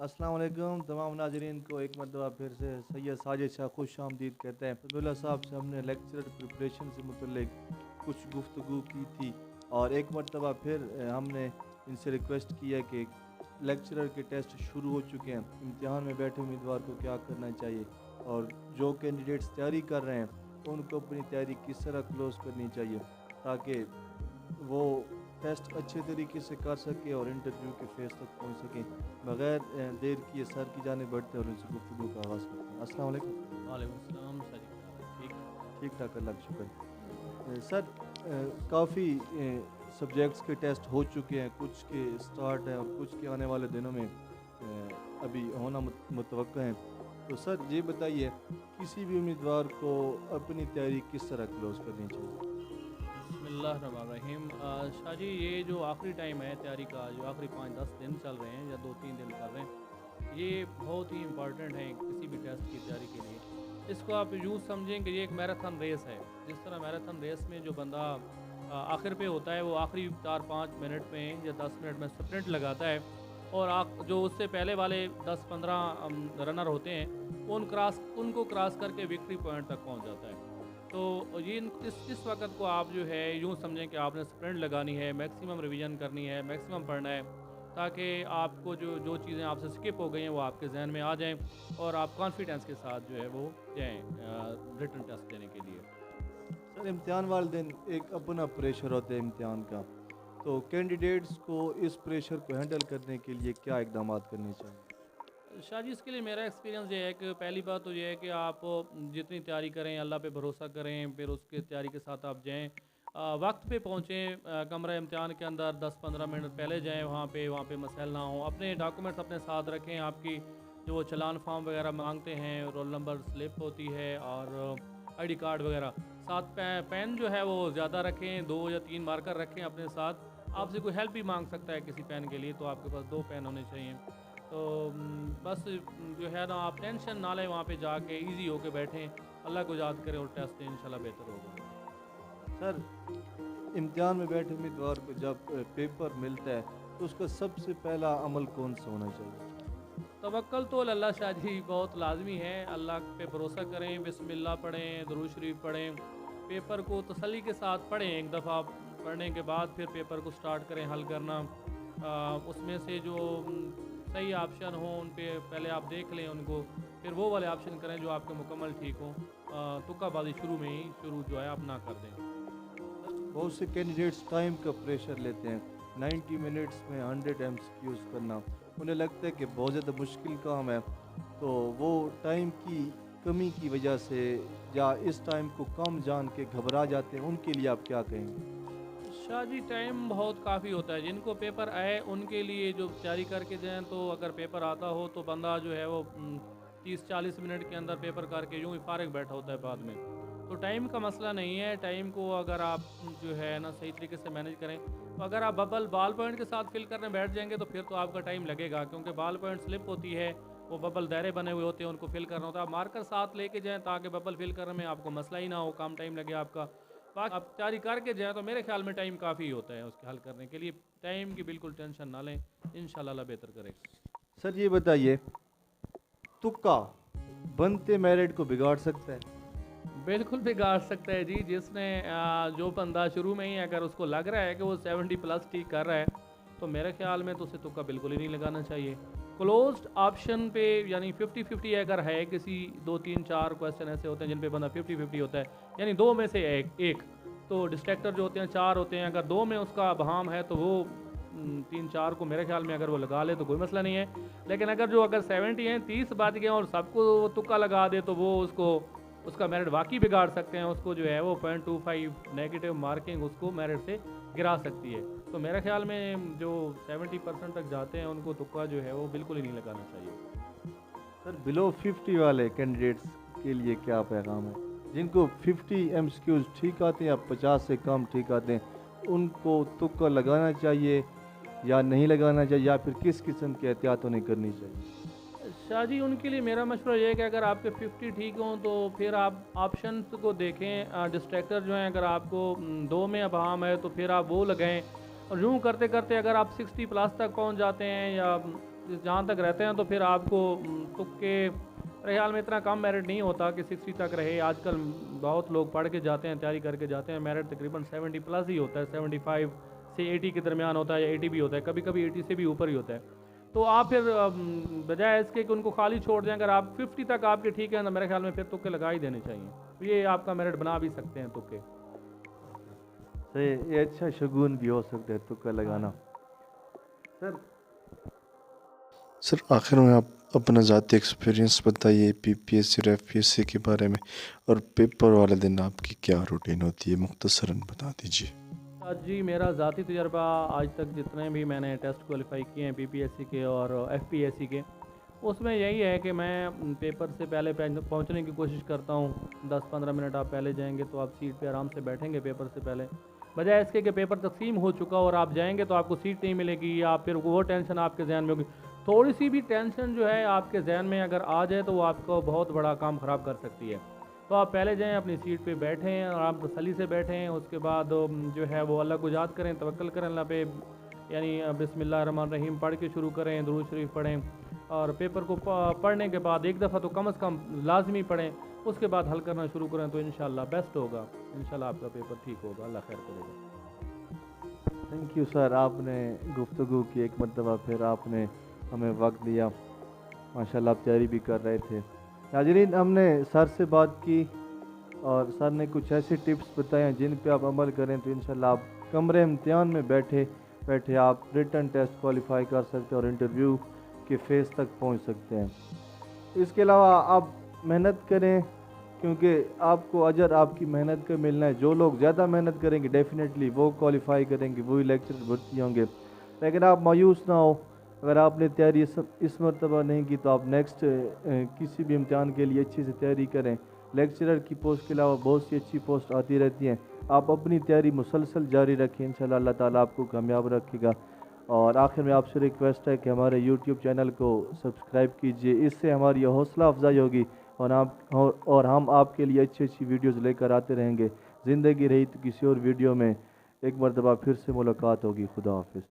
अस्सलाम वालेकुम तमाम नाजरीन को एक मरतबा फिर से सैयद साजिद शाह खुश आमदीद कहते हैं। फजलुल्लाह साहब से हमने लेक्चर प्रिपरेशन से मुतल्लिक कुछ गुफ्तगू की थी और एक मरतबा फिर हमने इनसे रिक्वेस्ट किया कि लेक्चरर के टेस्ट शुरू हो चुके हैं, इम्तिहान में बैठे उम्मीदवार को क्या करना चाहिए और जो कैंडिडेट्स तैयारी कर रहे हैं उनको अपनी तैयारी किस तरह क्लोज करनी चाहिए ताकि वो टेस्ट अच्छे तरीके से कर सके और इंटरव्यू के फेस तक पहुंच सके। बगैर देर किए सर की जाने बढ़ते और उनसे गुफ्तगू का आगाज़ करते हैं। अस्सलाम वालेकुम। वालेकुम सलाम सर। ठीक। ठीक ठाक, अल्लाह का शुक्र। सर काफ़ी सब्जेक्ट्स के टेस्ट हो चुके हैं, कुछ के स्टार्ट हैं और कुछ के आने वाले दिनों में अभी होना मुतवक्का है। तो सर ये बताइए किसी भी उम्मीदवार को अपनी तैयारी किस तरह क्लोज करनी चाहिए? बिस्मिल्लाहिर्रहमानिर्रहीम। शाह जी, ये जो आखिरी टाइम है तैयारी का, जो आखिरी 5-10 दिन चल रहे हैं या 2-3 दिन कर रहे हैं, ये बहुत ही इम्पॉर्टेंट है किसी भी टेस्ट की तैयारी के लिए। इसको आप यूँ समझें कि ये एक मैराथन रेस है। जिस तरह मैराथन रेस में जो बंदा आखिर पे होता है, वो आखिरी 4-5 मिनट में या 10 मिनट में स्प्रिंट लगाता है और जो उससे पहले वाले 10-15 रनर होते हैं उनको क्रॉस करके विक्ट्री पॉइंट तक पहुंच जाता है। तो ये इस वक्त को आप जो है यूँ समझें कि आपने स्प्रिंट लगानी है, मैक्सिमम रिवीजन करनी है, मैक्सिमम पढ़ना है, ताकि आपको जो जो चीज़ें आपसे स्किप हो गई हैं वो आपके जहन में आ जाएं और आप कॉन्फिडेंस के साथ जो है वो जाएँ रिटन टेस्ट देने के लिए। सर इम्तिहान वाले दिन एक अपना प्रेशर होता है इम्तिहान का, तो कैंडिडेट्स को इस प्रेशर को हैंडल करने के लिए क्या इकदाम करने चाहिए? शाह जी, इसके लिए मेरा एक्सपीरियंस ये है कि पहली बात तो ये है कि आप जितनी तैयारी करें अल्लाह पे भरोसा करें, फिर उसके तैयारी के साथ आप जाएँ, वक्त पे पहुँचें, कमरा इम्तिहान के अंदर 10-15 मिनट पहले जाएँ, वहाँ पे मसैल ना हो, अपने डॉक्यूमेंट्स अपने साथ रखें, आपकी जो चलान फॉर्म वगैरह मांगते हैं, रोल नंबर स्लिप होती है और आईडी कार्ड वगैरह साथ, पेन जो है वो ज़्यादा रखें, 2 या 3 मार्कर रखें अपने साथ। आपसे कोई हेल्प भी मांग सकता है किसी पेन के लिए, तो आपके पास 2 पेन होने चाहिए। तो बस जो है ना, आप टेंशन ना लें, वहाँ पे जाके इजी होके बैठें, अल्लाह को याद करें और टेस्ट दें, इंशाल्लाह बेहतर होगा। सर इम्तिहान में बैठे उम्मीदवार को जब पेपर मिलता है तो उसका सबसे पहला अमल कौन सा होना चाहिए? तवक्कल तो अल्लाह शाह जी बहुत लाजमी है। अल्लाह पे भरोसा करें, बिस्मिल्लाह पढ़ें, दुरूद शरीफ पढ़ें, पेपर को तसल्ली के साथ पढ़ें। एक दफ़ा पढ़ने के बाद फिर पेपर को स्टार्ट करें हल करना। उसमें से जो सही ऑप्शन हो उन पे पहले आप देख लें उनको, फिर वो वाले ऑप्शन करें जो आपके मुकम्मल ठीक हों। तुक्काबाजी शुरू में ही शुरू जो है आप ना कर दें। बहुत से कैंडिडेट्स टाइम का प्रेशर लेते हैं, 90 मिनट्स में 100 एमसीक्यूज करना उन्हें लगता है कि बहुत ज़्यादा मुश्किल काम है, तो वो टाइम की कमी की वजह से या इस टाइम को कम जान के घबरा जाते हैं, उनके लिए आप क्या कहेंगे? शाह जी, टाइम बहुत काफ़ी होता है। जिनको पेपर आए उनके लिए जो तैयारी करके जाएँ, तो अगर पेपर आता हो तो बंदा जो है वो 30-40 मिनट के अंदर पेपर करके यूँ ही फारिग बैठा होता है बाद में। तो टाइम का मसला नहीं है। टाइम को अगर आप जो है ना सही तरीके से मैनेज करें, तो अगर आप बॉल पॉइंट के साथ फिल करने बैठ जाएंगे तो फिर तो आपका टाइम लगेगा, क्योंकि बॉल पॉइंट स्लिप होती है, वो बबल दायरे बने हुए होते हैं, उनको फिल करना होता है। आप मार्कर साथ लेके जाएँ ताकि बबल फिल करने में आपको मसला ही ना हो, कम टाइम लगे आपका। बाकी आप तैयारी करके जाएँ तो मेरे ख्याल में टाइम काफ़ी होता है उसके हल करने के लिए। टाइम की बिल्कुल टेंशन ना लें, इंशाल्लाह अल्लाह बेहतर करेगा। सर ये बताइए, तुक्का बनते मेरिट को बिगाड़ सकता है? बिल्कुल बिगाड़ सकता है जी। जिसने जो बंदा शुरू में ही अगर उसको लग रहा है कि वो 70 प्लस ठीक कर रहा है, तो मेरे ख्याल में तो उसे तुक्का बिल्कुल ही नहीं लगाना चाहिए। क्लोज्ड ऑप्शन पे यानी 50-50 अगर है, किसी 2-3-4 क्वेश्चन ऐसे होते हैं जिन पे बंदा 50-50 होता है, यानी दो में से एक तो डिस्ट्रैक्टर जो होते हैं 4 होते हैं, अगर दो में उसका अबहम है तो वो 3-4 को मेरे ख्याल में अगर वो लगा ले तो कोई मसला नहीं है। लेकिन अगर 70 हैं, 30 बच गए और सबको वो तुक्का लगा दे, तो वो उसका मेरिट वाकई बिगाड़ सकते हैं। उसको जो है वो 0.25 नेगेटिव मार्किंग उसको मेरिट से गिरा सकती है। तो मेरे ख्याल में जो 70% तक जाते हैं उनको तुक्का जो है वो बिल्कुल ही नहीं लगाना चाहिए। सर बिलो 50 वाले कैंडिडेट्स के लिए क्या पैगाम है, जिनको 50 एमसीक्यूज ठीक आते हैं या 50 से कम ठीक आते हैं, उनको तुक्का लगाना चाहिए या नहीं लगाना चाहिए, या फिर किस किस्म की एहतियात उन्हें करनी चाहिए? शाह जी, उनके लिए मेरा मशवरा ये है कि अगर आपके 50 ठीक हों तो फिर आप ऑप्शन को देखें। डिस्ट्रैक्टर जो हैं, अगर आपको दो में अबहम है तो फिर आप वो लगाएं, और यूँ करते करते अगर आप 60 प्लस तक पहुंच जाते हैं या जहाँ तक रहते हैं तो फिर आपको तुक्के मेरे ख्याल में इतना कम मेरिट नहीं होता कि 60 तक रहे। आजकल बहुत लोग पढ़ के जाते हैं, तैयारी करके जाते हैं, मेरिट तकरीबन 70 प्लस ही होता है, 75 से 80 के दरमियान होता है, या 80 भी होता है, कभी कभी 80 से भी ऊपर ही होता है। तो आप फिर बजाय इसके कि उनको खाली छोड़ दें, अगर आप 50 तक आपके ठीक है ना, मेरे ख्याल में फिर तुक्के लगा ही देने चाहिए। तो ये आपका मेरिट बना भी सकते हैं तुक्के। तो ये अच्छा शगुन भी हो सकता है तुक्का लगाना। सर सर आखिर में आप अपना ज़ाती एक्सपीरियंस बताइए पीपीएससी और एफपीएससी के बारे में, और पेपर वाले दिन आपकी क्या रूटीन होती है, मुख्तसरन बता दीजिए। जी मेरा ज़ाती तजर्बा आज तक जितने भी मैंने टेस्ट क्वालिफाई किए हैं पीपीएससी के और एफपीएससी के, उसमें यही है कि मैं पेपर से पहले पहुंचने की कोशिश करता हूं। 10-15 मिनट आप पहले जाएंगे तो आप सीट पे आराम से बैठेंगे पेपर से पहले, बजाय इसके कि पेपर तकसीम हो चुका और आप जाएंगे तो आपको सीट नहीं मिलेगी, या फिर वो टेंशन आपके जहन में होगी। थोड़ी सी भी टेंशन जो है आपके जहन में अगर आ जाए तो वो आपको बहुत बड़ा काम ख़राब कर सकती है। तो आप पहले जाएं, अपनी सीट पे बैठें और आप तसल्ली से बैठें। उसके बाद जो है वो अल्लाह को याद करें, तवक्कल करें अल्लाह पे, यानी बिस्मिल्लाहिर्रहमानिर्रहीम पढ़ के शुरू करें, दुरूद शरीफ पढ़ें, और पेपर को पढ़ने के बाद एक दफ़ा तो कम से कम लाजमी पढ़ें। उसके बाद हल करना शुरू करें तो इंशाल्लाह बेस्ट होगा, इंशाल्लाह आपका पेपर ठीक होगा, अल्लाह खैर करेगा। थैंक यू सर, आपने गुफ्तगू की एक मरतबा, फिर आपने हमें वक्त दिया, माशाल्लाह आप तैयारी भी कर रहे थे। नाजरीन, हमने सर से बात की और सर ने कुछ ऐसे टिप्स बताए हैं जिन पे आप अमल करें तो इंशाल्लाह आप कमरे इम्तिहान में बैठे बैठे आप रिटन टेस्ट क्वालिफाई कर सकते हैं और इंटरव्यू के फेस तक पहुंच सकते हैं। इसके अलावा आप मेहनत करें, क्योंकि आपको अजर आपकी मेहनत का मिलना है। जो लोग ज़्यादा मेहनत करेंगे डेफिनेटली वो क्वालिफाई करेंगे, वही लेक्चर भर्ती होंगे। लेकिन आप मायूस ना हो, अगर आपने तैयारी इस मरतबा नहीं की तो आप नेक्स्ट किसी भी इम्तिहान के लिए अच्छी से तैयारी करें। लेक्चरर की पोस्ट के अलावा बहुत सी अच्छी पोस्ट आती रहती हैं। आप अपनी तैयारी मुसलसल जारी रखें, इंशाल्लाह अल्लाह ताला आपको कामयाब रखेगा। और आखिर में आपसे रिक्वेस्ट है कि हमारे यूट्यूब चैनल को सब्सक्राइब कीजिए, इससे हमारी हौसला अफजाई होगी और हम आपके लिए अच्छी अच्छी वीडियोज़ लेकर आते रहेंगे। ज़िंदगी रही तो किसी और वीडियो में एक मरतबा फिर से मुलाकात होगी। खुदा हाफिज़।